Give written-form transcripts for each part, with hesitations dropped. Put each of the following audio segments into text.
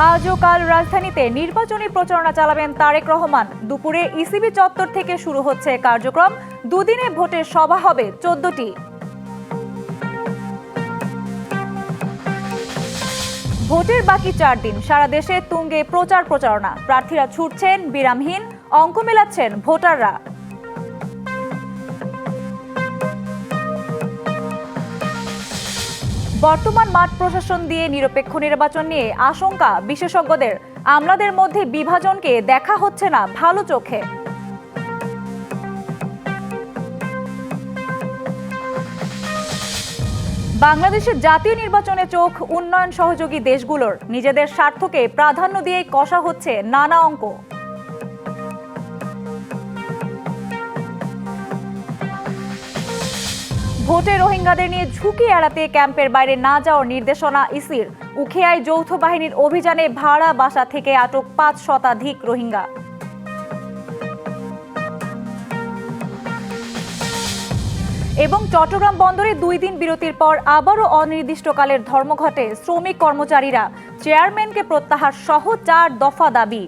আজ ও কাল রাজধানীতে নির্বাচনী প্রচারণা চালাবেন তারেক রহমান। দুপুরে ইসিবি চত্বর থেকে শুরু হচ্ছে কার্যক্রম। দুদিনে ভোটের সভা হবে 14টি। ভোটের বাকি 4 দিন, সারা দেশে তুঙ্গে প্রচারণা। প্রার্থীরা ছুটছেন বিরামহীন, অঙ্ক মেলাচ্ছেন ভোটাররা। বর্তমান মাঠ প্রশাসন দিয়ে নিরপেক্ষ নির্বাচন নিয়ে আশঙ্কা বিশেষজ্ঞদের। আমলাদের মধ্যে বিভাজনকে দেখা হচ্ছে না ভালো চোখে। বাংলাদেশের জাতীয় নির্বাচনে চোখ উন্নয়ন সহযোগী দেশগুলোর। নিজেদের স্বার্থকে প্রাধান্য দিয়ে কষা হচ্ছে নানা অঙ্ক। ভোটে রোহিঙ্গাদের নিয়ে ঝুঁকি এড়াতে ক্যাম্পের বাইরে না যাওয়ার নির্দেশনা ইসির। উখিয়ায় যৌথ বাহিনীর অভিযানে ভাড়া বাসা থেকে আটক 5 শতাধিক রোহিঙ্গা। এবং চট্টগ্রাম বন্দরে 2 দিন বিরতির পর আবারও অনির্দিষ্টকালের ধর্মঘটে শ্রমিক কর্মচারীরা। চেয়ারম্যানকে প্রত্যাহার সহ 4 দফা দাবি।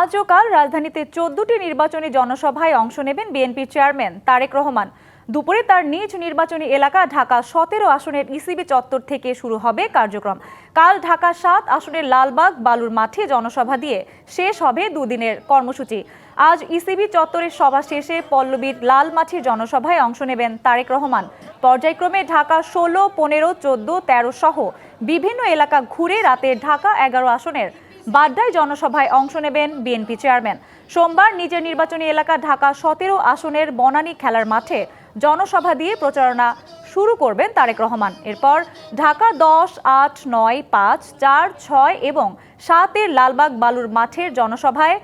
আজ ও কাল রাজধানীতে 14টি নির্বাচনী জনসভায় অংশ নেবেন বিএনপির চেয়ারম্যান তারেক রহমান। দুপুরে তার নিজ নির্বাচনী এলাকা ঢাকা 17 আসনের ইসিবি চত্বর থেকে শুরু হবে কার্যক্রম। কাল ঢাকা 7 আসনের লালবাগ বালুর মাঠে জনসভা দিয়ে শেষ হবে 2 দিনের কর্মসূচি। আজ ইসিবি চত্বরের সভা শেষে পল্লবীর লাল মাঠের জনসভায় অংশ নেবেন তারেক রহমান। পর্যায়ক্রমে ঢাকা 16, 15, 14, 13 সহ বিভিন্ন এলাকা ঘুরে রাতে ঢাকা 11 আসনের বাড্ডায় জনসভায় অংশ নেবেন বিএনপি চেয়ারম্যান। সোমবার নিজের নির্বাচনী এলাকা ঢাকা 17 আসনের বনানী খেলার মাঠে জনসভা দিয়ে প্রচারণা শুরু করবেন তারেক রহমান। এরপর ঢাকা 10, 8, 9, 5, 4, 6 এবং 7 লালবাগ বালুর মাঠের জনসভায়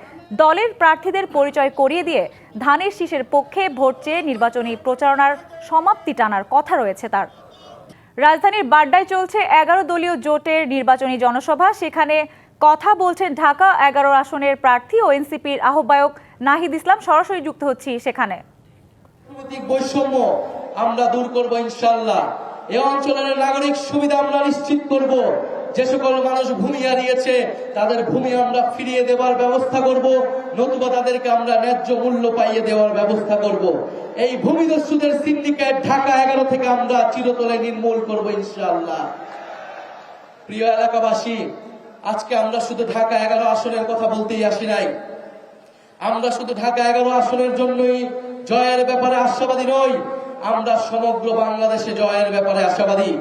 দলের প্রার্থীদের পরিচয় করিয়ে দিয়ে ধানের শীষের পক্ষে ভোট চেয়ে নির্বাচনী প্রচারণার সমাপ্তি টানার কথা রয়েছে তার। রাজধানীর বাড্ডায় চলছে 11 দলীয় জোটের নির্বাচনী জনসভা। সেখানে কথা বলছেন ঢাকা 11 আসনের প্রার্থী ও এনসিপির আহ্বায়ক নাহিদ ইসলাম। সরাসরি যুক্ত হচ্ছি সেখানে। বৈষম্য আমরা দূর করব ইনশাআল্লাহ। এই অঞ্চলের নাগরিক সুবিধা আমরা নিশ্চিত করব। যে সকল মানুষ ভূমি হারিয়েছে তাদের ভূমি আমরা ফিরিয়ে দেওয়ার ব্যবস্থা করব, নতুবা তাদেরকে আমরা ন্যায্য মূল্য পাইয়ে দেওয়ার ব্যবস্থা করব। এই ভূমিদস্যুদের সিন্ডিকেট ঢাকা 11 থেকে আমরা চিরতরে নির্মূল করব ইনশাআল্লাহ। প্রিয় এলাকাবাসী, আজকে আমরা শুধু ঢাকা 11 আসনের কথা বলতেই আসি নাই। আমরা শুধু ঢাকা 11 আসনের জন্যই জয়ের ব্যাপারে আশাবাদী নই, আমরা সমগ্র বাংলাদেশে জয়ের ব্যাপারে আশাবাদী।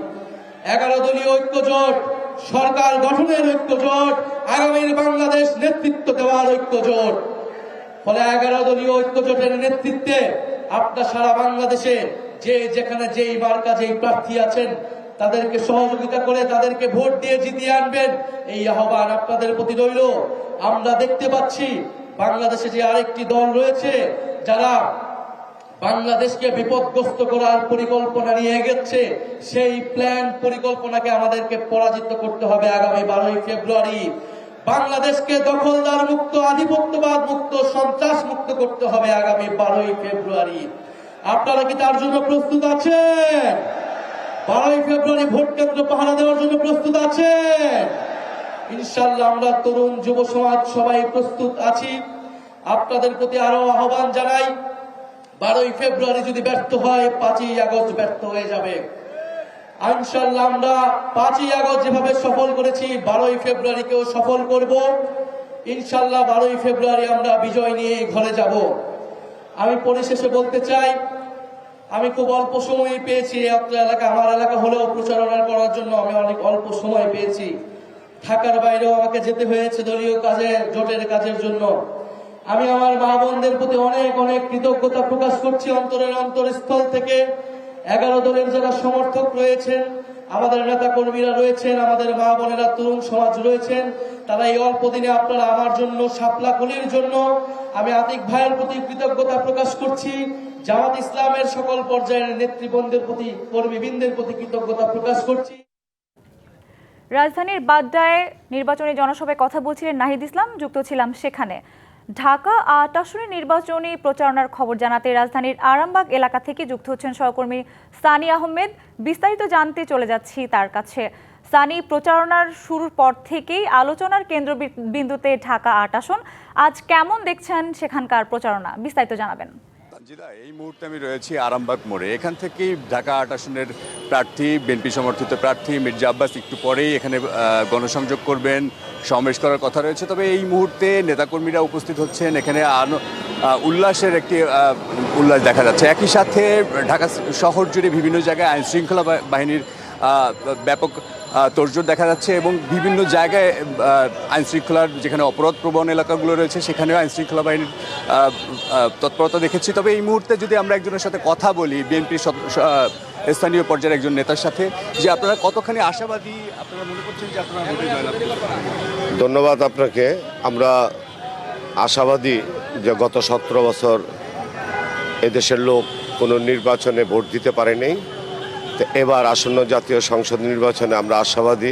11 দলীয় ঐক্য জোট, সরকার গঠনের ঐক্য জোট, আগামীর বাংলাদেশ নেতৃত্ব দেওয়ার ঐক্য জোট। ফলে 11 দলীয় ঐক্য জোটের নেতৃত্বে আপনার সারা বাংলাদেশে যে যেখানে যেই মার্কা যেই প্রার্থী আছেন তাদেরকে সহযোগিতা করে তাদেরকে ভোট দিয়ে জিতিয়ে আনবেন, এই আহ্বান আপনাদের প্রতি রইল। আমরা দেখতে পাচ্ছি বাংলাদেশে যে আরেকটি দল রয়েছে যারা বাংলাদেশকে বিপদগ্রস্ত করার পরিকল্পনা নিয়ে এগোচ্ছে, সেই প্ল্যান পরিকল্পনাকে আমাদেরকে পরাজিত করতে হবে আগামী 12 ফেব্রুয়ারি। বাংলাদেশকে দখলদার মুক্ত, আধিপত্যবাদ মুক্ত, সন্ত্রাস মুক্ত করতে হবে আগামী 12 ফেব্রুয়ারি। আপনারা কি তার জন্য প্রস্তুত আছেন? 12 ফেব্রুয়ারি ভোট কেন্দ্র পাহারা দেওয়ার জন্য প্রস্তুত আছেন? ইনশাআল্লাহ আমরা তরুণ যুব সমাজ সবাই প্রস্তুত আছি। আপনাদের প্রতি আরো আহ্বান জানাই, 12 ফেব্রুয়ারি যদি ব্যর্থ হয় 5ই আগস্ট ব্যর্থ হয়ে যাবে। ইনশাআল্লাহ আমরা 5ই আগস্ট যেভাবে সফল করেছি 12 ফেব্রুয়ারিকেও সফল করব। ইনশাআল্লাহ 12 ফেব্রুয়ারি আমরা বিজয় নিয়ে ঘরে যাব। আমি পরিশেষে বলতে চাই, আমি খুব অল্প সময় পেয়েছি এলাকা, আমার এলাকা হলেও প্রচারণা করার জন্য আমি অনেক অল্প সময় পেয়েছি। ঢাকার বাইরেও আমাকে যেতে হয়েছে দলীয় কাজে, জোটের কাজের জন্য। আমি আমার মা বোনদের প্রতি অনেক অনেক কৃতজ্ঞতা প্রকাশ করছি অন্তরের অন্তরস্থল থেকে। 11 দলের যারা সমর্থক রয়েছেন, আমাদের নেতা কর্মীরা রয়েছেন, আমাদের মা বোনেরা, তরুণ সমাজ রয়েছেন, তারা এই অল্প দিনে আপনারা আমার জন্য, শাপলা কলির জন্য আমি আতিক ভাইয়ের প্রতি কৃতজ্ঞতা প্রকাশ করছি। জামাত ইসলামের সকল পর্যায়ের নেতৃবৃন্দের প্রতি, কর্মীবৃন্দের প্রতি কৃতজ্ঞতা প্রকাশ করছি। রাজধানীর বাড্ডায় নির্বাচনী জনসভায় কথা বলছিলেন নাহিদ ইসলাম, যুক্ত ছিলাম সেখানে। ঢাকা ৮ আসনের নির্বাচনী প্রচারণার খবর জানাতে রাজধানীর আরামবাগ এলাকা থেকে যুক্ত হচ্ছেন সহকর্মী সানি আহমেদ। বিস্তারিত জানতে চলে যাচ্ছি তার কাছে। সানি, প্রচারণার শুরুর পর থেকেই আলোচনার কেন্দ্রবিন্দুতে ঢাকা ৮ আসন। আজ কেমন দেখছেন সেখানকার প্রচারণা, বিস্তারিত জানাবেন। এই মুহূর্তে আমি রয়েছি আরামবাগ মোড়ে। এখান থেকেই ঢাকা ৮ আসনের প্রার্থী, বিএনপি সমর্থিত প্রার্থী মির্জা আব্বাস একটু পরেই এখানে গণসংযোগ করবেন, সমাবেশ করার কথা রয়েছে। তবে এই মুহূর্তে নেতাকর্মীরা উপস্থিত হচ্ছেন, এখানে উল্লাসের একটি উল্লাস দেখা যাচ্ছে। একই সাথে ঢাকা শহর জুড়ে বিভিন্ন জায়গায় আইনশৃঙ্খলা বাহিনীর ব্যাপক তোড়জোড় দেখা যাচ্ছে এবং বিভিন্ন জায়গায় আইনশৃঙ্খলার যেখানে অপরাধপ্রবণ এলাকাগুলো রয়েছে সেখানেও আইনশৃঙ্খলা বাহিনীর তৎপরতা দেখেছি। তবে এই মুহূর্তে যদি আমরা একজনের সাথে কথা বলি, বিএনপির স্থানীয় পর্যায়ের একজন নেতার সাথে, যে আপনারা কতখানি আশাবাদী, আপনারা মনে করছেন যে আপনারা ভোটে জয়লাভ করবেন? ধন্যবাদ আপনাকে। আমরা আশাবাদী যে গত 17 বছর এদেশের লোক কোনো নির্বাচনে ভোট দিতে পারেনি। তো এবার আসন্ন জাতীয় সংসদ নির্বাচনে আমরা আশাবাদী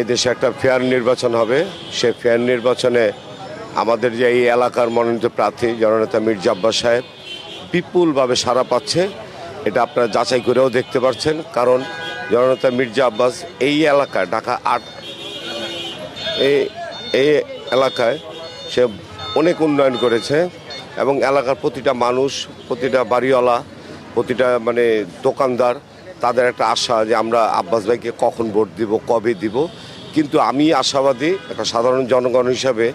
এদেশে একটা ফেয়ার নির্বাচন হবে। সে ফেয়ার নির্বাচনে আমাদের যে এই এলাকার মনোনীত প্রার্থী জননেতা মির্জা আব্বাস সাহেব বিপুলভাবে সাড়া পাচ্ছে। এটা আপনারা যাচাই করেও দেখতে পাচ্ছেন, কারণ জননেতা মির্জা আব্বাস এই এলাকায় ঢাকা ৮ এই এলাকায় সে অনেক উন্নয়ন করেছে এবং এলাকার প্রতিটা মানুষ, প্রতিটা বাড়িওয়ালা, প্রতিটা দোকানদার, তাদের একটা আশা যে আমরা আব্বাস ভাইকে কখন ভোট দিব, কবে দিব। কিন্তু আমি আশাবাদী একটা সাধারণ জনগণ হিসাবে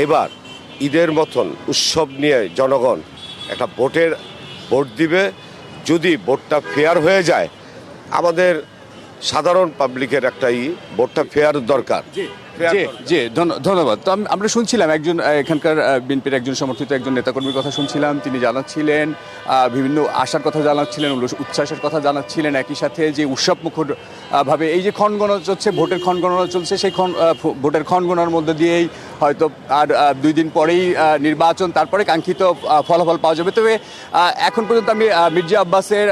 এবার ঈদের মতন উৎসব নিয়ে জনগণ একটা ভোট দিবে। যদি ভোটটা ফেয়ার হয়ে যায়, আমাদের সাধারণ পাবলিকের একটা ভোটটা ফেয়ার দরকার। জি, ধন্যবাদ। তো আমরা শুনছিলাম একজন এখানকার বিএনপির একজন সমর্থিত একজন নেতাকর্মীর কথা শুনছিলাম। তিনি জানাচ্ছিলেন বিভিন্ন আশার কথা জানাচ্ছিলেন, উচ্ছ্বাসের কথা জানাচ্ছিলেন। একই সাথে যে উৎসবমুখর ভাবে এই যে ক্ষণগণনা চলছে, ভোটের ক্ষণগণনা চলছে, সেই ভোটের ক্ষণগণনার মধ্যে দিয়েই হয়তো আর 2 দিন পরেই নির্বাচন, তারপরে কাঙ্ক্ষিত ফলাফল পাওয়া যাবে। তবে এখন পর্যন্ত আমি মির্জা আব্বাসের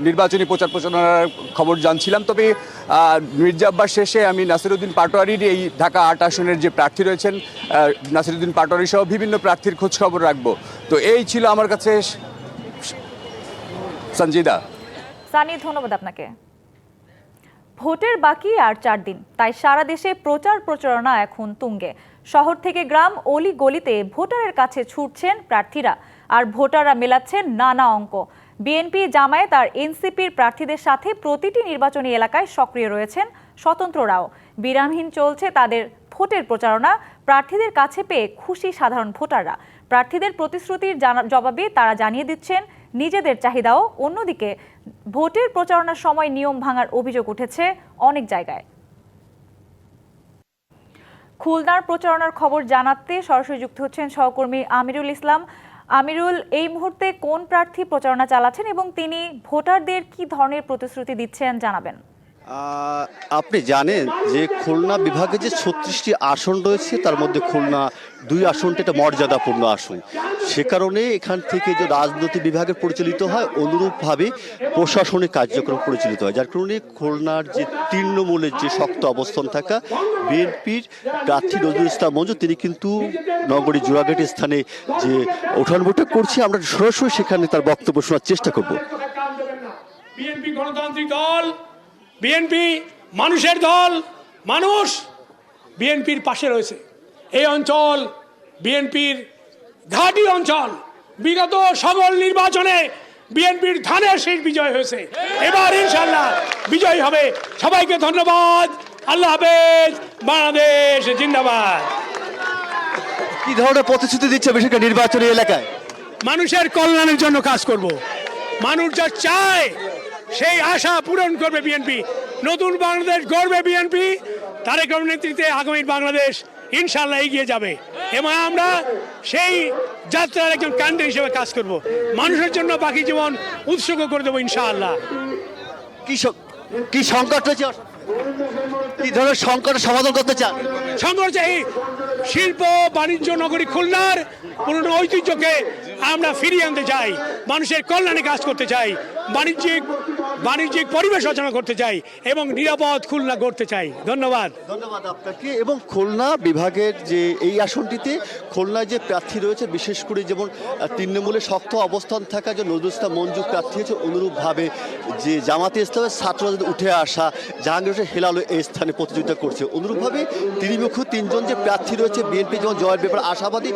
নির্বাচনী প্রচারণার খবর জানছিলাম। তবে মির্জা আব্বাস শেষে আমি নাসিরউদ্দিন পাটোয়ারির এই ঢাকা ৮ আসনের যে প্রার্থী রয়েছেন, নাসিরউদ্দিন পাটোয়ারি সহ বিভিন্ন প্রার্থীর খোঁজ খবর রাখবো। তো এই ছিল আমার কাছে। সঞ্জিদা। সানি, ধন্যবাদ আপনাকে। ভোটের বাকি আর 4 দিন, তাই সারা দেশে প্রচারণা এখন তুঙ্গে। শহর থেকে গ্রাম, অলি গলিতে ভোটারের কাছে ছুটছেন প্রার্থীরা, আর ভোটাররা মেলাচ্ছেন নানা অঙ্ক। বিএনপি, জামায়াত আর এনসিপির প্রার্থীদের সাথে প্রতিটি নির্বাচনী এলাকায় সক্রিয় রয়েছেন স্বতন্ত্ররাও। বিরামহীন চলছে তাদের ভোটের প্রচারণা। প্রার্থীদের কাছে পেয়ে খুশি সাধারণ ভোটাররা। প্রার্থীদের প্রতিশ্রুতির জবাবে তারা জানিয়ে দিচ্ছেন নিজেদের চাহিদাও। অন্যদিকে ভোটের প্রচারণার সময় নিয়ম ভাঙার অভিযোগ উঠেছে অনেক জায়গায়। খুলনার প্রচারণার খবর জানাতে সরাসরি যুক্ত হচ্ছেন সহকর্মী আমিরুল ইসলাম। আমিরুল, এই মুহূর্তে কোন প্রার্থী প্রচারণা চালাচ্ছেন এবং তিনি ভোটারদের কি ধরনের প্রতিশ্রুতি দিচ্ছেন জানাবেন? আপনি জানেন যে খুলনা বিভাগে যে 36টি আসন রয়েছে, তার মধ্যে খুলনা 2 আসনটা একটা মর্যাদাপূর্ণ আসন। সে কারণে এখান থেকে যে রাজনৈতিক বিভাগে পরিচালিত হয়, অনুরূপভাবে প্রশাসনিক কার্যক্রম পরিচালিত হয়। যার কারণে খুলনার যে তৃণমূলের যে শক্ত অবস্থান থাকা বিএনপির প্রার্থী নজরুল ইসলাম মঞ্জু, তিনি কিন্তু নগরী জোড়াঘাট স্থানে যে উঠান বৈঠক করছে, আমরা সরাসরি সেখানে তার বক্তব্য শোনার চেষ্টা করব। বিএনপি গণতান্ত্রিক দল, বিএনপি মানুষের দল, মানুষ বিএনপির পাশে রয়েছে। এই অঞ্চল বিএনপির ঘাঁটি অঞ্চল। বিগত সকল নির্বাচনে বিএনপির ধানের শীষ বিজয় হয়েছে। এবার ইনশাআল্লাহ বিজয় হবে। সবাইকে ধন্যবাদ। আল্লাহ হাফেজ। বাংলাদেশ জিন্দাবাদ। কি ধরনের প্রতিশ্রুতি দিচ্ছে বিশেষ করে নির্বাচনী এলাকায়? মানুষের কল্যাণের জন্য কাজ করব। মানুষ যা চায় সেই আশা পূরণ করবে বিএনপি। নতুন বাংলাদেশ গড়বে বিএনপি। তারেক রহমানের নেতৃত্বে আগামী বাংলাদেশ ইনশাআল্লাহ এগিয়ে যাবে এবং আমরা সেই যাত্রার একজন কেন্দ্র হিসেবে কাজ করব। মানুষের জন্য বাকি জীবন উৎসর্গ করে দেবো ইনশাআল্লাহ। কি সংকট রয়েছে, কি ধরনের সংকটের সমাধান করতে চান? সংকট চাই শিল্প বাণিজ্য নগরী খুলনার পুরনো ঐতিহ্যকে আমরা ফিরিয়ে আনতে চাই। মানুষের কল্যাণে কাজ করতে চাই। বাণিজ্যিক বাণিজ্যিক পরিবেশ রচনা করতে চাই এবং নিরাপদ খুলনা করতে চাই। ধন্যবাদ। ধন্যবাদ আপনাকে। এবং খুলনা বিভাগের যে এই আসনটিতে খুলনায় যে প্রার্থী রয়েছে, বিশেষ করে যেমন তৃণমূলে শক্ত অবস্থান থাকা যে নজরুল ইসলাম মঞ্জু প্রার্থী হয়েছে, অনুরূপভাবে যে জামাতে ইসলামের ছাত্রদের উঠে আসা জাহাঙ্গীর হোসেন হেলালও এই স্থানে প্রতিযোগিতা করছে। অনুরূপভাবে ত্রিমুখ তিনজন যে প্রার্থী রয়েছে, বিএনপি যেমন জয়ের ব্যাপারে আশাবাদী,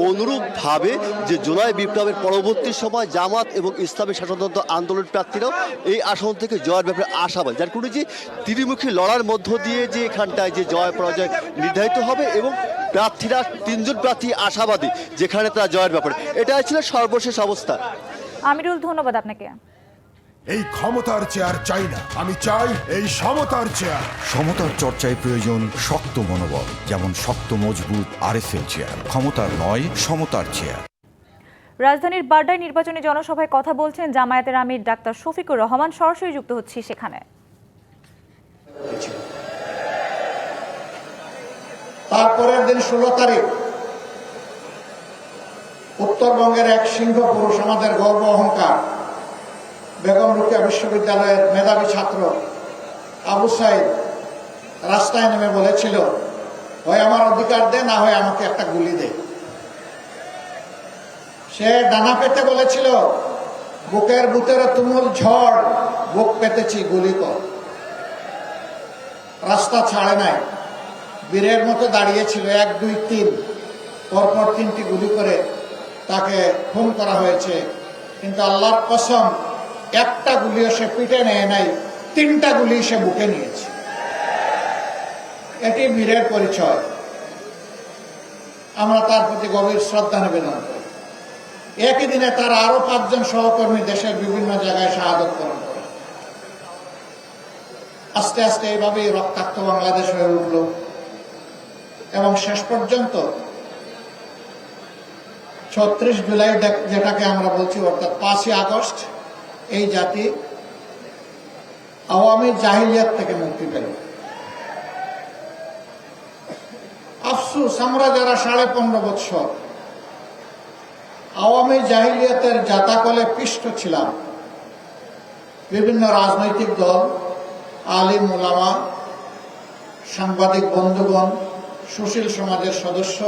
অনুরূপভাবে যে জুলাই বিপ্লবের পরবর্তী সময় জামাত এবং ইসলামী শাসনতন্ত্র আন্দোলন প্রার্থীরাও এই আসন থেকে জয়ের ব্যাপারে আশাবাদী, যার কারণে যে ত্রিমুখী লড়ার মধ্য দিয়ে যে এখানটায় যে জয় পরাজয় নির্ধারিত হবে এবং প্রার্থীরা তিনজন প্রার্থী আশাবাদী যেখানে তারা জয়ের ব্যাপারে। এটাই ছিল সর্বশেষ অবস্থা। আমিরুল, ধন্যবাদ আপনাকে। এই ক্ষমতার চেয়ার চাই না, আমি চাই এই সমতার চেয়ার। সমতার চর্চায় প্রয়োজন শক্ত মনোবল, যেমন শক্ত মজবুত আরএসএল চেয়ার। ক্ষমতার নয়, সমতার চেয়ার। রাজধানীর বাড্ডায় নির্বাচনী জনসভায় কথা বলছেন জামায়াতের আমির ডাক্তার শফিকুর রহমান। সরাসরি যুক্ত হচ্ছি সেখানে। তারপরের দিন 16 তারিখ উত্তরবঙ্গের এক সিংহ পুরুষ, আমাদের গর্ব অহংকার, বেগম রোকেয়া বিশ্ববিদ্যালয়ের মেধাবী ছাত্র আবু সাইদ রাস্তায় নেমে বলেছিল, হয় আমার অধিকার দে, না হয় আমাকে একটা গুলি দে। সে ডানা পেতে বলেছিল, বুকের ভিতরে তুমুল ঝড়, বুক পেতেছি, গুলি কর। রাস্তা ছাড়ে নাই, বীরের মতো দাঁড়িয়েছিল। 1, 2, 3 পরপর 3টি গুলি করে তাকে খুন করা হয়েছে। কিন্তু আল্লাহর কসম, একটা গুলিও সে পিঠে নেয় নাই, 3টা গুলি সে বুকে নিয়েছে। এটি বীরের পরিচয়। আমরা তার প্রতি গভীর শ্রদ্ধা নিবেদন করি। একই দিনে তার আরো 5 জন সহকর্মী দেশের বিভিন্ন জায়গায় শাহাদত বরণ করে। আস্তে আস্তে এইভাবেই রক্তাক্ত বাংলাদেশ হয়ে উঠল এবং শেষ পর্যন্ত 36 জুলাই যেটাকে আমরা বলছি, অর্থাৎ 5ই আগস্ট, এই জাতি আওয়ামী জাহিলিয়াত থেকে মুক্তি পেল। আফসোস, আমরা যারা 15.5 বছর আওয়ামী জাহিলিয়াতের জাতাকলে পিষ্ট ছিলাম, বিভিন্ন রাজনৈতিক দল, আলিম ওলামা, সাংবাদিক বন্ধুগণ, সুশীল সমাজের সদস্য,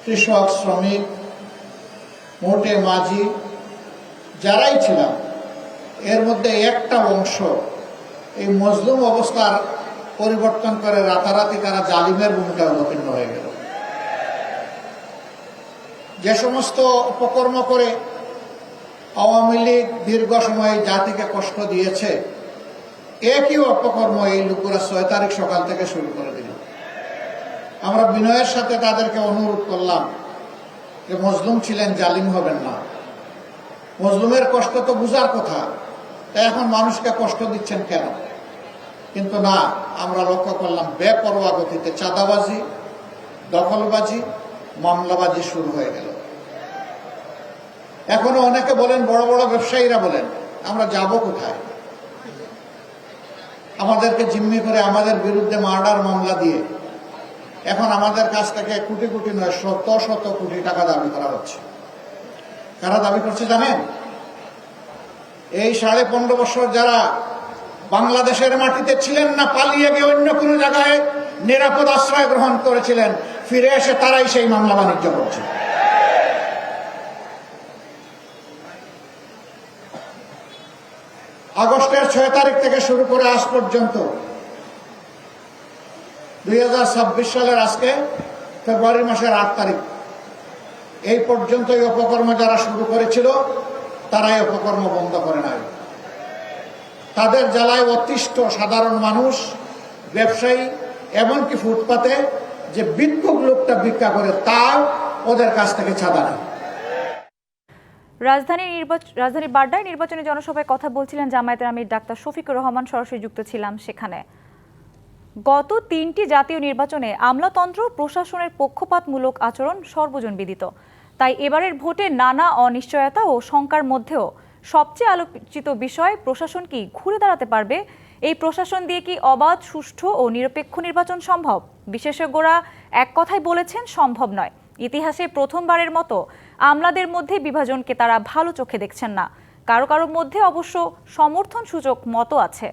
কৃষক, শ্রমিক, মোটে মাঝি, যারাই ছিলাম, এর মধ্যে একটা অংশ এই মজলুম অবস্থার পরিবর্তন করে রাতারাতি তারা জালিমের ভূমিকায় অবতীর্ণ হয়ে গেল। যে সমস্ত অপকর্ম করে আওয়ামী লীগ দীর্ঘ সময় জাতিকে কষ্ট দিয়েছে, একই অপকর্ম এই লোকেরা 6 তারিখ সকাল থেকে শুরু করে দিল। আমরা বিনয়ের সাথে তাদেরকে অনুরোধ করলাম যে মজলুম ছিলেন, জালিম হবেন না। মজলুমের কষ্ট তো বুঝার কথা, তাই এখন মানুষকে কষ্ট দিচ্ছেন কেন? কিন্তু না, আমরা লক্ষ্য করলাম বেপরোয়া গতিতে চাঁদাবাজি, দখলবাজি, মামলাবাজি শুরু হয়ে গেল। এখনো অনেকে বলেন, বড় বড় ব্যবসায়ীরা বলেন, আমরা যাব কোথায়? আমাদেরকে জিম্মি করে আমাদের বিরুদ্ধে মার্ডার মামলা দিয়ে এখন আমাদের কাছ থেকে কোটি কোটি নয়, শত শত কোটি টাকা দাবি করা হচ্ছে। কারা দাবি করছে জানেন? এই 15.5 বছর যারা বাংলাদেশের মাটিতে ছিলেন না, পালিয়ে গিয়ে অন্য কোনো জায়গায় নিরাপদ আশ্রয় গ্রহণ করেছিলেন, ফিরে এসে তারাই সেই মামলা বাণিজ্য করছে। আগস্টের 6 তারিখ থেকে শুরু করে আজ পর্যন্ত 2026 সালের আজকে ফেব্রুয়ারি মাসের 8 তারিখ এই পর্যন্ত এই অপকর্ম যারা শুরু করেছিল তারাই অপকর্ম বন্ধ করে নাই। তাদের জ্বালায় অতিষ্ঠ সাধারণ মানুষ, ব্যবসায়ী, এমনকি ফুটপাতে যে ভিক্ষুক লোকটা ভিক্ষা করে তাও ওদের কাছ থেকে ছাড়া নেই। রাজধানীর বাড্ডায় নির্বাচনী জনসভায় কথা বলছিলেন জামায়াতের আমির ডাক্তার শফিকুর রহমান। সরাসরি যুক্ত ছিলাম সেখানে। গত 3টি জাতীয় নির্বাচনে আমলাতন্ত্র প্রশাসনের পক্ষপাতমূলক আচরণ সর্বজনবিদিত। তাই এবারের ভোটে নানা অনিশ্চয়তা ও শঙ্কার মধ্যেও সবচেয়ে আলোচিত বিষয়, প্রশাসন কি ঘুরে দাঁড়াতে পারবে? এই প্রশাসন দিয়ে কি অবাধ, সুষ্ঠু ও নিরপেক্ষ নির্বাচন সম্ভব? বিশেষজ্ঞরা এক কথায় বলেছেন, সম্ভব নয়। ইতিহাসে প্রথমবারের মতো আমলাদের মধ্যে বিভাজনকে তারা ভালো চোখে দেখছেন না। কারো কারো মধ্যে অবশ্য সমর্থন সূচক মতও আছে।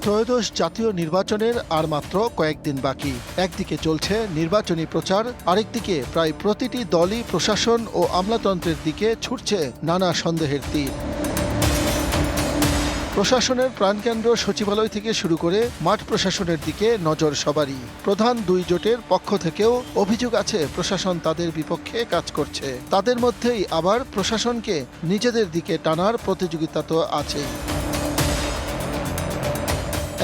ত্রয়োদশ জাতীয় নির্বাচনের আর মাত্র কয়েকদিন বাকি। একদিকে চলছে নির্বাচনী প্রচার, আরেকদিকে প্রায় প্রতিটি দলই প্রশাসন ও আমলাতন্ত্রের দিকে ছুটছে নানা সন্দেহের তীর। প্রশাসনের প্রাণকেন্দ্র সচিবালয় থেকে শুরু করে মাঠ প্রশাসনের দিকে নজর সবারই। প্রধান দুই জোটের পক্ষ থেকেও অভিযোগ আছে প্রশাসন তাদের বিপক্ষে কাজ করছে। তাদের মধ্যেই আবার প্রশাসনকে নিজেদের দিকে টানার প্রতিযোগিতা তো আছেই।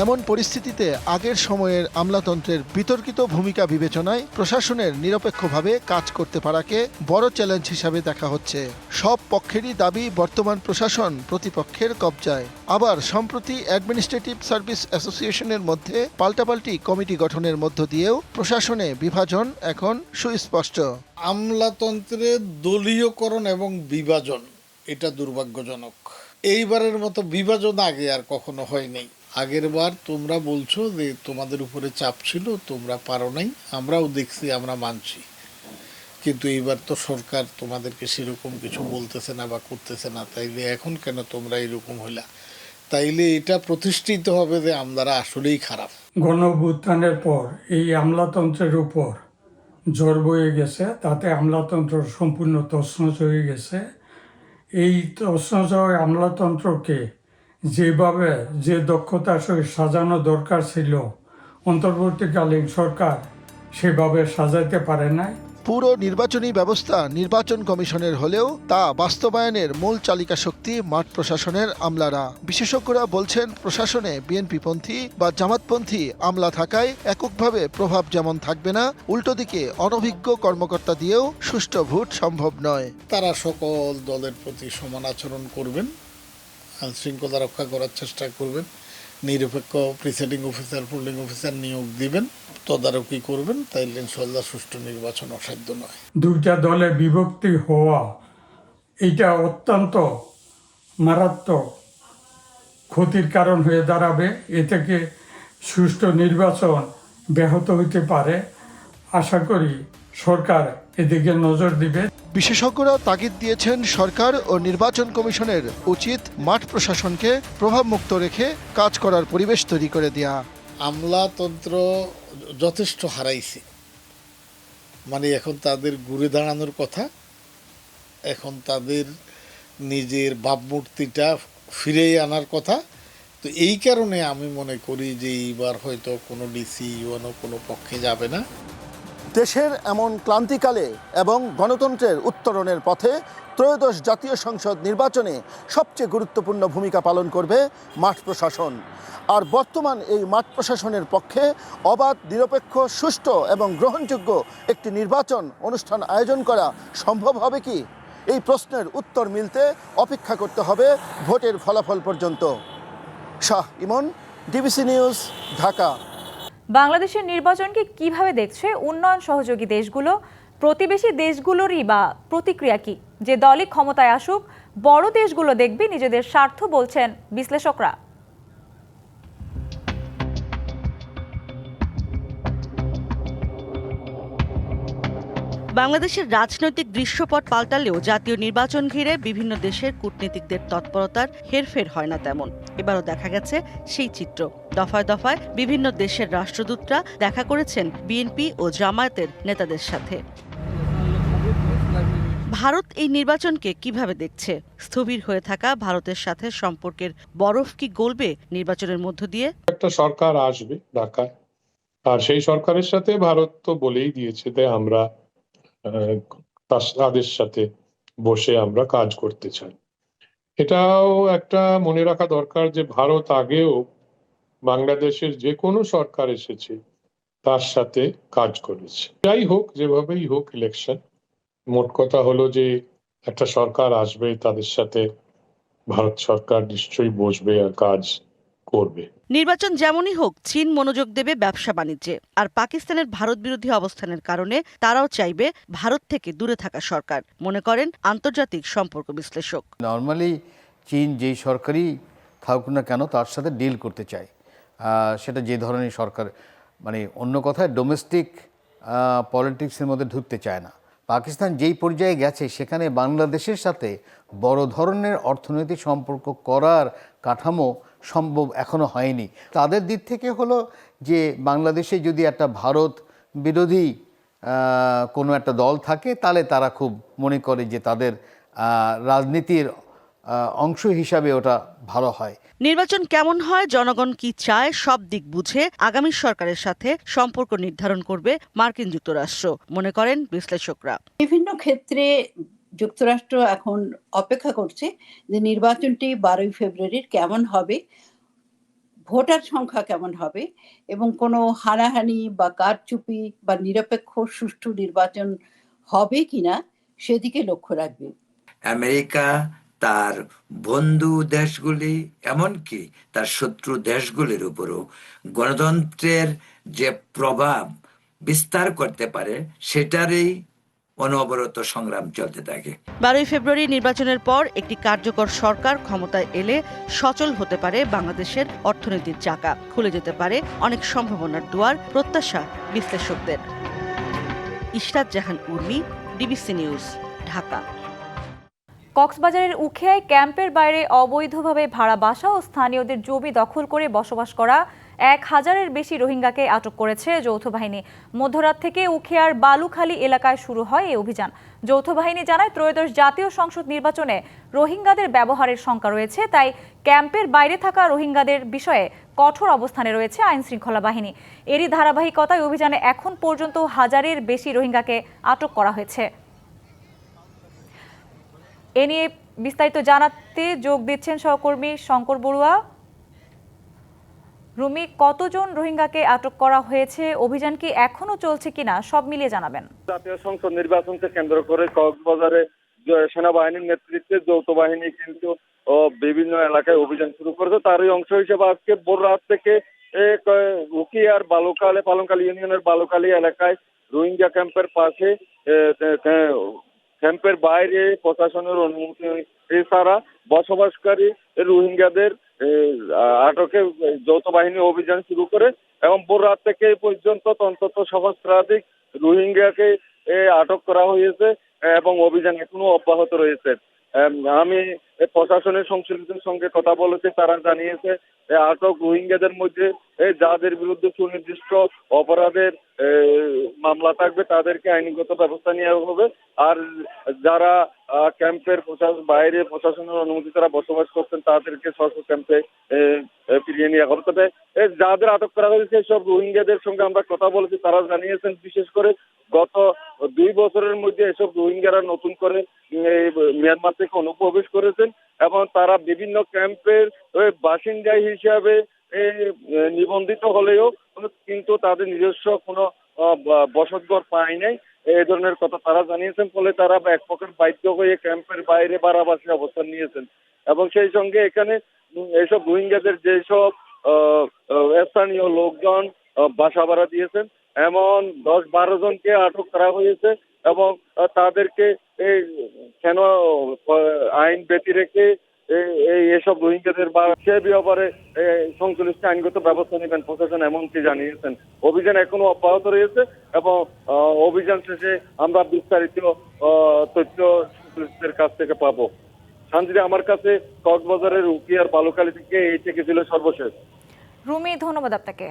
এমন পরিস্থিতিতে আগের সময়ের আমলাতন্ত্রের বিতর্কিত ভূমিকা বিবেচনায় প্রশাসনের নিরপেক্ষভাবে কাজ করতে পারাকে বড় চ্যালেঞ্জ হিসাবে দেখা হচ্ছে। সব পক্ষেরই দাবি বর্তমান প্রশাসন প্রতিপক্ষের কবজায়। আবার সম্প্রতি অ্যাডমিনিস্ট্রেটিভ সার্ভিস অ্যাসোসিয়েশনের মধ্যে পাল্টাপাল্টি কমিটি গঠনের মধ্য দিয়েও প্রশাসনে বিভাজন এখন সুস্পষ্ট। আমলাতন্ত্রের দলীয়করণ এবং বিভাজন এটা দুর্ভাগ্যজনক। এইবারের মতো বিভাজন আগে আর কখনো হয়নি। আগের বার তোমরা বলছো যে তোমাদের উপরে চাপ ছিল, তোমরা পারো নাই, আমরাও দেখছি, আমরা মানছি, কিন্তু এইবার তো সরকার তোমাদেরকে সেরকম কিছু বলতেছে না বা করতেছে না, তাইলে এখন কেন তোমরা এরকম হইলা? তাইলে এটা প্রতিষ্ঠিত হবে যে আমরা আসলেই খারাপ। গণঅভ্যুত্থানের পর এই আমলাতন্ত্রের উপর ঝড় বয়ে গেছে, তাতে আমলাতন্ত্র সম্পূর্ণ তছনছ হয়ে গেছে। এই তছনছ আমলাতন্ত্রকে যেভাবে যে দক্ষতার সহিত সাজানো দরকার ছিল অন্তর্বর্তীকালীন সরকার সেভাবে সাজাতে পারে নাই। পুরো নির্বাচনী ব্যবস্থা নির্বাচন কমিশনের হলেও তা বাস্তবায়নের মূল চালিকা শক্তি মাঠ প্রশাসনের আমলারা। বিশেষজ্ঞরা বলছেন প্রশাসনে বিএনপিপন্থী বা জামাতপন্থী আমলা থাকায় এককভাবে প্রভাব যেমন থাকবে না, উল্টো দিকে অনভিজ্ঞ কর্মকর্তা দিয়েও সুষ্ঠু ভোট সম্ভব নয়। তারা সকল দলের প্রতি সমান আচরণ করবেন, আইনশৃঙ্খলা রক্ষা করার চেষ্টা করবেন, নিরপেক্ষ প্রিসাইডিং অফিসার, পোলিং অফিসার নিয়োগ দিবেন, তদারকি করবেন, তাইলে ইনশাআল্লাহ সুষ্ঠু নির্বাচন অসাধ্য নয়। দুইটা দলে বিভক্তি হওয়া এটা অত্যন্ত মারাত্মক ক্ষতির কারণ হয়ে দাঁড়াবে। এ থেকে সুষ্ঠু নির্বাচন ব্যাহত হতে পারে। আশা করি সরকার এদিকে নজর দিবে। বিশেষজ্ঞরা তাগিদ দিয়েছেন সরকার ও নির্বাচন কমিশনের উচিত মাঠ প্রশাসনকে প্রভাবমুক্ত রেখে কাজ করার পরিবেশ তৈরি করে দেয়া। আমলাতন্ত্র যথেষ্ট হারাইছে, মানে এখন তাদের ঘুরে দাঁড়ানোর কথা, এখন তাদের নিজের ভাবমূর্তিটা ফিরে আনার কথা। তো এই কারণে আমি মনে করি যে এইবার হয়তো কোনো ডিসি ইউএনও কোনো পক্ষে যাবে না। দেশের এমন ক্লান্তিকালে এবং গণতন্ত্রের উত্তরণের পথে ত্রয়োদশ জাতীয় সংসদ নির্বাচনে সবচেয়ে গুরুত্বপূর্ণ ভূমিকা পালন করবে মাঠ প্রশাসন। আর বর্তমান এই মাঠ প্রশাসনের পক্ষে অবাধ, নিরপেক্ষ, সুষ্ঠু এবং গ্রহণযোগ্য একটি নির্বাচন অনুষ্ঠান আয়োজন করা সম্ভব হবে কি? এই প্রশ্নের উত্তর মিলতে অপেক্ষা করতে হবে ভোটের ফলাফল পর্যন্ত। শাহ ইমন, ডিবিসি নিউজ, ঢাকা। বাংলাদেশের নির্বাচনকে কিভাবে দেখছে উন্নয়ন সহযোগী দেশগুলো? প্রতিবেশী দেশগুলোরই বা প্রতিক্রিয়া কি? যে দলই ক্ষমতায় আসুক, বড় দেশগুলো দেখবে নিজেদের স্বার্থ বলছেন বিশ্লেষকরা। বাংলাদেশের রাজনৈতিক দৃশ্যপট পাল্টালেও জাতীয় নির্বাচন ঘিরে বিভিন্ন দেশের কূটনীতিকদের তৎপরতার হেরফের হয় না তেমন। এবারও দেখা গেছে সেই চিত্র। দফায় দফায় বিভিন্ন দেশের রাষ্ট্রদূতরা দেখা করেছেন বিএনপি ও জামায়াতের নেতাদের সাথে। ভারত এই নির্বাচনকে কিভাবে দেখছে? স্থবির হয়ে থাকা ভারতের সাথে সম্পর্কের বরফ কি গলবে নির্বাচনের মধ্য দিয়ে? একটা সরকার আসবে ঢাকায়, আর সেই সরকারের সাথে ভারত তো বলেই দিয়েছে যে আমরা তাদের সাথে বসে আমরা কাজ করতে চাই। এটাও একটা মনে রাখা দরকার যে ভারত আগেও বাংলাদেশের যে কোনো সরকার এসেছে তার সাথে কাজ করেছে। যাই হোক, যেভাবেই হোক ইলেকশন, মোট কথা হলো যে একটা সরকার আসবে, তাদের সাথে ভারত সরকার নিশ্চয়ই বসবে আর কাজ করবে। নির্বাচন যেমনই হোক, চীন মনোযোগ দেবে ব্যবসা বাণিজ্যে। আর পাকিস্তানের ভারত বিরোধী অবস্থানের কারণে তারাও চাইবে ভারত থেকে দূরে থাকা সরকার, মনে করেন আন্তর্জাতিক সম্পর্ক বিশ্লেষক। নর্মালি চীন যেই সরকারই থাকুক না কেন তার সাথে ডিল করতে চায়, সেটা যে ধরনের সরকার, মানে অন্য কথায় ডোমেস্টিক পলিটিক্সের মধ্যে ঢুকতে চায় না। পাকিস্তান যেই পর্যায়ে গেছে সেখানে বাংলাদেশের সাথে বড় ধরনের অর্থনৈতিক সম্পর্ক করার কাঠামো সম্ভব এখনো হয়নি। তাদের দিক থেকে হলো যে বাংলাদেশে যদি একটা ভারত বিরোধী কোনো একটা দল থাকে তাহলে তারা খুব মনে করে যে তাদের রাজনীতির অংশ হিসাবে ওটা ভালো হয়। নির্বাচন কেমন হয়, জনগণ কি চায়, সব দিক বুঝে আগামী সরকারের সাথে সম্পর্ক নির্ধারণ করবে মার্কিন যুক্তরাষ্ট্র, মনে করেন বিশ্লেষকরা। বিভিন্ন ক্ষেত্রে যুক্তরাষ্ট্র এখন অপেক্ষা করছে যে নির্বাচনটি 12ই ফেব্রুয়ারির কেমন হবে, ভোটার সংখ্যা কেমন হবে এবং কোনো হানাহানি বা কারচুপি বা নিরপেক্ষ সুষ্ঠু নির্বাচন হবে কিনা সেদিকে লক্ষ্য রাখবে। আমেরিকা তার বন্ধু দেশগুলি এমনকি তার শত্রু দেশগুলির উপরও গণতন্ত্রের যে প্রভাব বিস্তার করতে পারে সেটারই অনবরত সংগ্রাম চলতে থাকে। 12ই ফেব্রুয়ারি নির্বাচনের পর একটি কার্যকর সরকার ক্ষমতায় এলে সচল হতে পারে বাংলাদেশের অর্থনীতির চাকা, খুলে যেতে পারে অনেক সম্ভাবনার দুয়ার, প্রত্যাশা বিশ্লেষকদের। ইশরাত জাহান উর্মি, ডিবিসি নিউজ, ঢাকা। কক্সবাজারের উখিয়ায় ক্যাম্পের বাইরে অবৈধভাবে ভাড়া বাসা ও স্থানীয়দের জমি দখল করে বসবাস করা 1000-এর বেশি রোহিঙ্গাকে আটক করেছে যৌথ বাহিনী। মধ্যরাত থেকে উখিয়ার বালুখালী এলাকায় শুরু হয় এই অভিযান। যৌথ বাহিনী জানায়, ত্রয়োদশ জাতীয় সংসদ নির্বাচনে রোহিঙ্গাদের ব্যবহারের শঙ্কা রয়েছে, তাই ক্যাম্পের বাইরে থাকা রোহিঙ্গাদের বিষয়ে কঠোর অবস্থানে রয়েছে আইন শৃঙ্খলা বাহিনী। এরই ধারাবাহিকতায় অভিযানে এখন পর্যন্ত 1000-এর বেশি রোহিঙ্গাকে আটক করা হয়েছে। এ নিয়ে বিস্তারিত জানাতে যোগ দিচ্ছেন সহকর্মী শঙ্কর বড়ুয়া। রুমি, কতজন রোহিঙ্গাকে আটক করা হয়েছে, অভিযান কি এখনো চলছে কিনা সব মিলিয়ে জানাবেন। জাতীয় সংসদ নির্বাচনকে কেন্দ্র করে কক্সবাজারে সেনাবাহিনীর নেতৃত্বে যৌথ বাহিনী কিন্তু বিভিন্ন এলাকায় অভিযান শুরু করেছে। তারই অংশ হিসেবে আজকে ভোর রাত থেকে উখিয়ার পালংখালী ইউনিয়নের বালুখালী এলাকায় রোহিঙ্গা ক্যাম্পের পাশে ক্যাম্পের বাইরে প্রশাসনের অনুমতি এছাড়া বসবাসকারী রোহিঙ্গাদের আটকে যৌথ বাহিনী অভিযান শুরু করে এবং ভোর রাত থেকে পর্যন্ত অন্তত সহস্রাধিক রোহিঙ্গাকে আটক করা হয়েছে এবং অভিযান এখনো অব্যাহত রয়েছে। আমি প্রশাসনের সংশ্লিষ্টদের সঙ্গে কথা বলেছি, তারা জানিয়েছে আটক রোহিঙ্গাদের মধ্যে যাদের বিরুদ্ধে সুনির্দিষ্ট অপরাধের মামলা থাকবে তাদেরকে আইনগত ব্যবস্থা নেওয়া হবে, আর যারা ক্যাম্পের বাইরে প্রশাসনের অনুমতি তারা বসবাস করছেন তাদেরকে স্ব ক্যাম্পে ফিরিয়ে নেওয়া হবে। তবে যাদের আটক করা হয়েছে সব রোহিঙ্গাদের সঙ্গে আমরা কথা বলেছি, তারা জানিয়েছেন বিশেষ করে গত 2 বছরের মধ্যে এসব রোহিঙ্গারা নতুন করে মিয়ানমার থেকে অনুপ্রবেশ করেছেন এবং তারা বিভিন্ন ক্যাম্পের বাসিন্দা হিসাবে নিবন্ধিত হলেও কিন্তু তাদের নিজস্ব কোনো বসতঘর পায় নাই, এই ধরনের কথা তারা জানিয়েছেন। ফলে তারা এক প্রকার বাধ্য হয়ে ক্যাম্পের বাইরে বাড়াবাসী অবস্থান নিয়েছেন এবং সেই সঙ্গে এখানে এইসব রোহিঙ্গাদের যেসব স্থানীয় লোকজন বাসা ভাড়া দিয়েছেন এমন 10-12 জনকে আটক করা হয়েছে এবং তাদেরকে কেন আইন ব্যতি রেখে এসব রোহিঙ্গাদের বা সে ব্যাপারে সংশ্লিষ্ট আইনগত ব্যবস্থা নেবেন প্রশাসন এমনকি জানিয়েছেন। অভিযান এখনো অব্যাহত রয়েছে এবং অভিযান শেষে আমরা বিস্তারিত তথ্য সংশ্লিষ্টদের কাছ থেকে পাবো। শান্তিতে আমার কাছে কক্সবাজারের উখিয়ার বালুখালী থেকে এই থেকে ছিল সর্বশেষ। রুমি, ধন্যবাদ আপনাকে।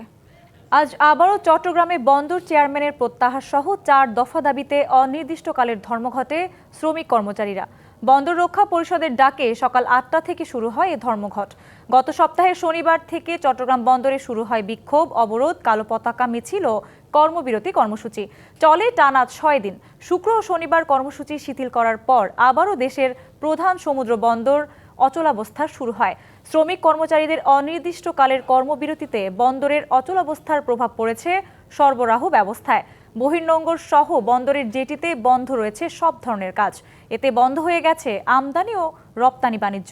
আজ আবারও চট্টগ্রামে বন্দর চেয়ারম্যানের প্রত্যাহার সহ 4 দফা দাবিতে অনির্দিষ্টকালের ধর্মঘটে শ্রমিক কর্মচারীরা। বন্দর রক্ষা পরিষদের ডাকে সকাল 8টা থেকে শুরু হয় এই ধর্মঘট। গত সপ্তাহের শনিবার থেকে চট্টগ্রাম বন্দরে শুরু হয় বিক্ষোভ, অবরোধ, কালো পতাকা মিছিল ও কর্মবিরতি কর্মসূচি। চলে টানা 6 দিন। শুক্র ও শনিবার কর্মসূচি শিথিল করার পর আবারও দেশের প্রধান সমুদ্র বন্দর অচলাবস্থা শুরু হয়। শ্রমিক কর্মচারীদের অনির্দিষ্টকালের কর্মবিরতিতে বন্দরের অচলাবস্থার প্রভাব পড়েছে সরবরাহ ব্যবস্থায়। বহির্নোঙর সহ বন্দরের জেটিতে বন্ধ রয়েছে সব ধরনের কাজ। এতে বন্ধ হয়ে গেছে আমদানি ও রপ্তানি বাণিজ্য।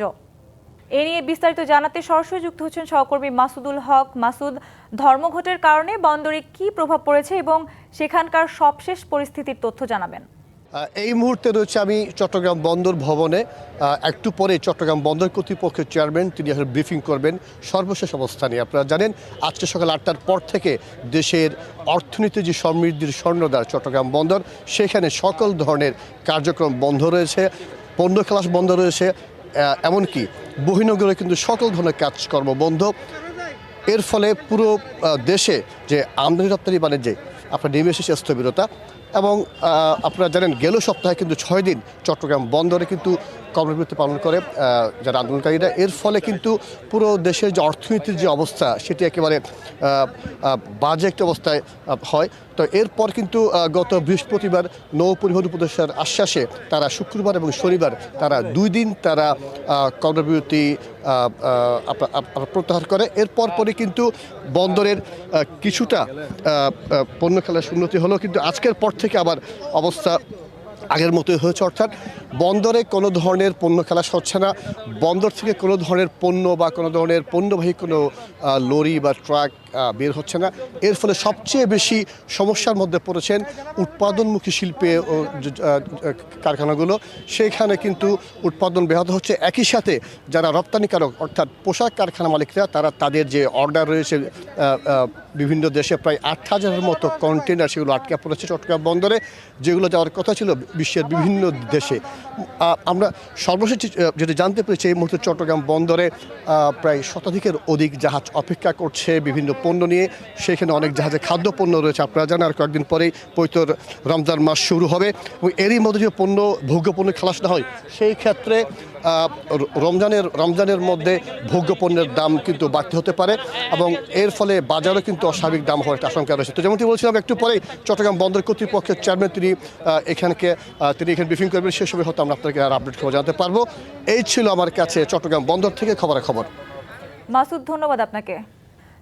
এ নিয়ে বিস্তারিত জানাতে সরাসরি যুক্ত হচ্ছেন সহকর্মী মাসুদুল হক। মাসুদ, ধর্মঘটের কারণে বন্দরে কি প্রভাব পড়েছে এবং সেখানকার সবশেষ পরিস্থিতির তথ্য জানাবেন। এই মুহূর্তে রয়েছে আমি চট্টগ্রাম বন্দর ভবনে। একটু পরে চট্টগ্রাম বন্দর কর্তৃপক্ষের চেয়ারম্যান তিনি এখন ব্রিফিং করবেন সর্বশেষ অবস্থা নিয়ে। আপনারা জানেন আজকে সকাল 8টার পর থেকে দেশের অর্থনীতি যে সমৃদ্ধির স্বর্ণদ্বার চট্টগ্রাম বন্দর, সেখানে সকল ধরনের কার্যক্রম বন্ধ রয়েছে, পণ্য খালাস বন্ধ রয়েছে, এমনকি বহির্নগরে কিন্তু সকল ধরনের কাজকর্ম বন্ধ। এর ফলে পুরো দেশে যে আমদানি রপ্তানি বাণিজ্যে আপনার নেমে এসেছে স্থবিরতা। এবং আপনারা জানেন গেল সপ্তাহে কিন্তু 6 দিন চট্টগ্রাম বন্দরে কিন্তু কর্মবিরতি পালন করে যারা আন্দোলনকারীরা। এর ফলে কিন্তু পুরো দেশের যে অর্থনীতির যে অবস্থা সেটি একেবারে বাজে একটা অবস্থায় হয়। তো এরপর কিন্তু গত বৃহস্পতিবার নৌ পরিবহন উপদেষ্টার আশ্বাসে তারা শুক্রবার এবং শনিবার তারা 2 দিন তারা কর্মবিরতি প্রত্যাহার করে। এরপর পরে কিন্তু বন্দরের কিছুটা পণ্য খালাস উন্নতি হলো, কিন্তু আজকের পর থেকে আবার অবস্থা আগের মতোই হয়েছে। অর্থাৎ বন্দরে কোনো ধরনের পণ্য খালাস হচ্ছে না, বন্দর থেকে কোনো ধরনের পণ্য বা কোনো ধরনের পণ্যবাহী কোনো লরি বা ট্রাক বের হচ্ছে না। এর ফলে সবচেয়ে বেশি সমস্যার মধ্যে পড়েছেন উৎপাদনমুখী শিল্পে কারখানাগুলো। সেইখানে কিন্তু উৎপাদন ব্যাহত হচ্ছে। একই সাথে যারা রপ্তানিকারক অর্থাৎ পোশাক কারখানা মালিকরা, তারা তাদের যে অর্ডার রয়েছে বিভিন্ন দেশে প্রায় 8,000-এর মতো কন্টেনার সেগুলো আটকে পড়েছে চট্টগ্রাম বন্দরে, যেগুলো যাওয়ার কথা ছিল বিশ্বের বিভিন্ন দেশে। আমরা সর্বশেষ যেটা জানতে পেরেছি এই মুহূর্তে চট্টগ্রাম বন্দরে প্রায় শতাধিকের অধিক জাহাজ অপেক্ষা করছে বিভিন্ন পণ্য নিয়ে। সেখানে অনেক জাহাজে খাদ্যপণ্য রয়েছে। আপনারা জানেন আর কয়েকদিন পরেই পবিত্র রমজান মাস শুরু হবে এবং এরই মধ্যে যে ভোগ্যপণ্য খালাস না হয় সেই ক্ষেত্রে রমজানের মধ্যে ভোগ্যপণ্যের দাম কিন্তু বাড়তে হতে পারে এবং এর ফলে বাজারও কিন্তু অস্বাভাবিক দাম হওয়ার একটা আশঙ্কা রয়েছে। তো যেমনটি বলছিলাম একটু পরেই চট্টগ্রাম বন্দর কর্তৃপক্ষের চেয়ারম্যান তিনি এখানে ব্রিফিং করবেন। সে সময় হয়তো আমরা আপনাকে আর আপডেট খবর জানাতে পারবো। এই ছিল আমার কাছে চট্টগ্রাম বন্দর থেকে খবর। মাসুদ, ধন্যবাদ আপনাকে।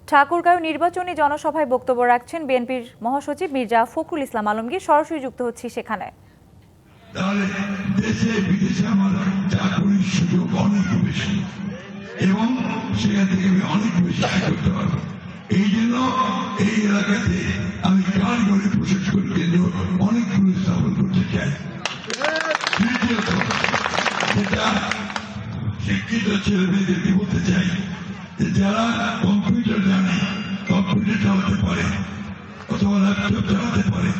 ঠাকুরগাঁও নির্বাচনী জনসভায় বক্তব্য রাখছেন বিএনপির মহাসচিব মির্জা ফখরুল ইসলাম আলমগীর। সরাসরি যুক্ত হচ্ছি সেখানে। তাহলে দেশে বিদেশে আমার চাকরির সুযোগ অনেক বেশি এবং সেখান থেকে আমি অনেক বেশি আয় করতে পারবো। এই জন্য এই এলাকাতে আমি কারিগরি প্রশিক্ষণ কেন্দ্র অনেকগুলো স্থাপন করতে চাই। দ্বিতীয়ত, যেটা শিক্ষিত ছেলে মেয়েদেরকে বলতে চাই যে যারা কম্পিউটার জানে, কম্পিউটার চালাতে পারে অথবা ল্যাপটপ চালাতে পারে,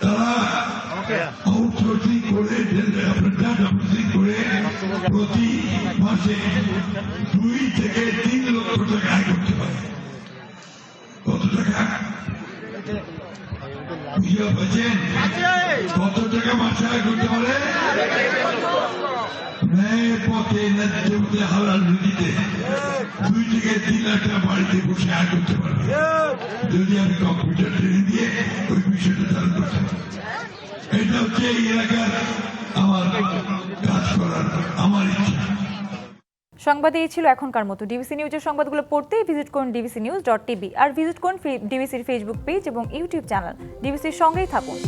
তারা আউটসোর্সিং করে ডাটা প্রসেসিং করে প্রতি মাসে 2 থেকে 3 লক্ষ টাকা আয় করতে পারে। কত টাকা বুঝতে পারছেন? কত টাকা মাসে আয় করতে পারে? ন্যায়ের পথে ন্যায্য পথে হালাল রুজিতে 2 থেকে 3 লাখ টাকা বাড়িতে বসে আয় করতে পারবে যদি আমি কম্পিউটার ট্রেনিং দিয়ে ওই বিষয়টা চালু করতে পারি। এটা হচ্ছে এই এলাকার আমার কাজ করার আমার ইচ্ছা। সংবাদ এই ছিল এখনকার মতো। ডিবিসি নিউজের সংবাদগুলো পড়তে ভিজিট করুন dbcnews.tv আর ভিজিট করুন ডিবিসির ফেসবুক পেজ এবং ইউটিউব চ্যানেল। ডিবিসির সঙ্গেই থাকুন।